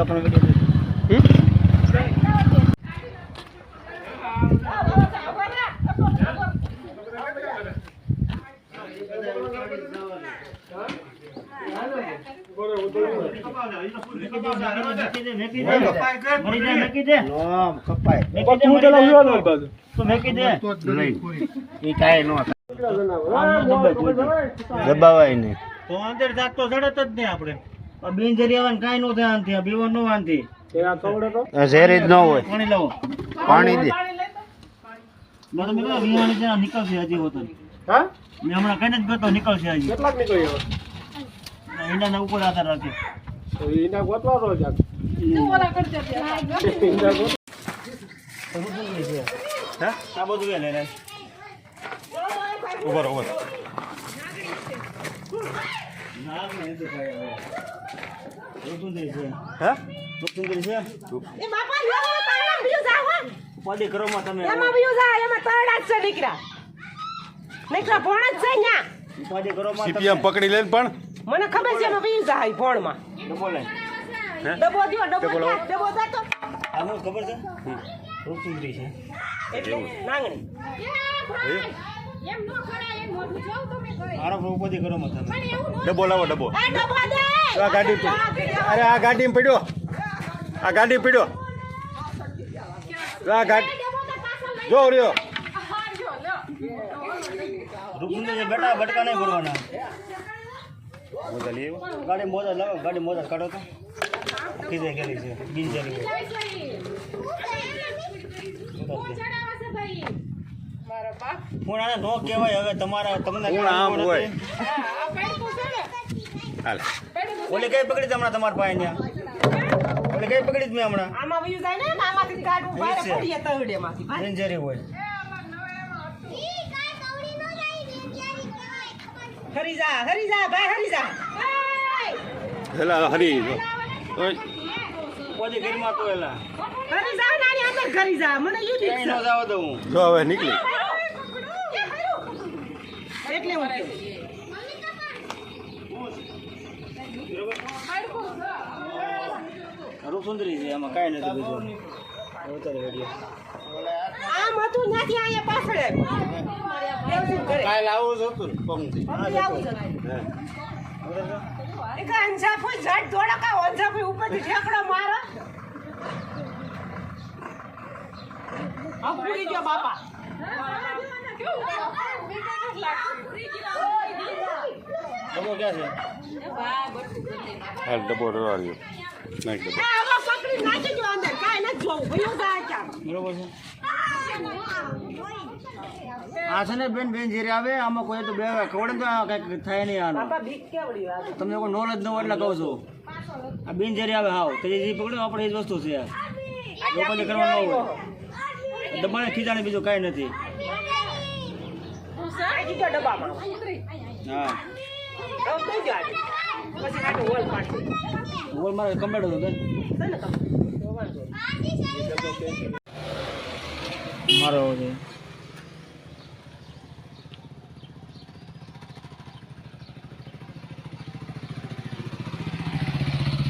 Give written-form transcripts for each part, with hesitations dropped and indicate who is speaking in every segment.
Speaker 1: આપણો વિડિયો દબાવાય નહીં તો અંદર જાગતો જડત જ નહીં આપણે બિનજરી આવવાનું કાંઈ ન થાય આનથી બીવો ન આનથી ઝેરી જ ન હોય પાણી લાવો પાણી દે મેં તો વિહાણી છે નીકળશે હજી હોતો હા મેં હમણાં કઈ જ ગયો નીકળશે હજી કેટલાક નીકળ્યો ઈંડાના ઉપર આધાર રાખે તો ઈંડા ગોતવા તો જાક ઓલા કરજે ઈંડા ગોત હા આ બધું લે લે ઉપર ઉપર ના નહીં તો ખાય રૂપુંદરી છે હા રૂપુંદરી છે એ બાપા લો તાળા બીજું જાવ પાડી કરો માં તમે એમાં બીજું જા એમાં તાળા જ છે નીકળા ભણ જ છે ન્યા પાડી કરો માં સીપીએમ પકડી લેન પણ મને ખબર છે એમાં બીજું જા ભણ માં ડબો લે ડબો દિયો ડબો જા તો આનો ખબર છે રૂપુંદરી છે એટલે નાંગણી એમ નો ખડા એમ મોઢું જોવ તમે કહે આરો ઉપરથી કરો મત તમે ડબો લાવો ડબો એ ડબો દે આ ગાડી અરે આ ગાડીમાં પડ્યો આ ગાડી પડ્યો આ ગાડી જો રહ્યો રૂપુંદે બેટા બટકા નહીં ભરવાના મોજા લેવો ગાડી મોજા લાવો ગાડી મોજા કાઢો તો કીધે કેલી છે બિનજરી હું આને નો કહેવાય હવે તમારા તમને કોણ આમ હોય હાલ ઓલી કઈ પકડી હમણાં તમારા પાસે ન્યા ઓલી કઈ પકડી મેં હમણાં આમાં વયું જાય ને આમાંથી કાઢવું બહાર પડીએ તવડેમાંથી બિનજરી હોય હરી જા ભાઈ હરી જા હેલા હરી ઓય પોજે ઘરમાં તો હેલા હરી જા નાની અંદર ઘરી જા મને યુ દીક નો જાવ દઉં જો હવે નીકળી એટલે હું રૂપુંદરી છે આમાં કાંઈ નથી બીજું ઉતારે વિડિયો આમ હતું નથી અહીંયા પાછળ કાલ આવું જ હતું પમથી એક અંજા કોઈ ઝાડ દોડા કા અંજા કોઈ ઉપરથી ઠેકડો મારો આ પૂરી ગયો બાપા ડબો ક્યાં છે હાલ ડબો રહ્યો નાખ ડબો આ પકડી નાખી જો અંદર કાઈ ન જોવું ભયો જા બરોબર છે આ છે ને બેન જેરે આવે આમાં કોઈ તો બે ખવડે તો કઈ થાય નહીં આનો તમને કોઈ નોલેજ ન હોય એટલે કહું છું આ બેન જેરે આવે હાવ તો જે પકડ્યો આપણે એ જ વસ્તુ છે લોકોને કરવાનું ન હોય દબાણે ખીજાને બીજું કાંઈ નથી હા હોલ મારે કમ્પ્લીટ હતો બેન મારો છે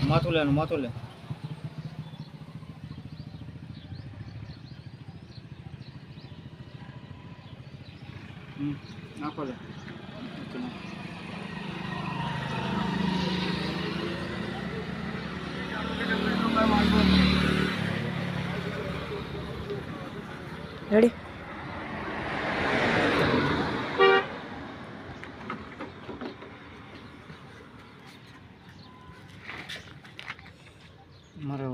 Speaker 1: માથું લે નાખો લે રેડી મારે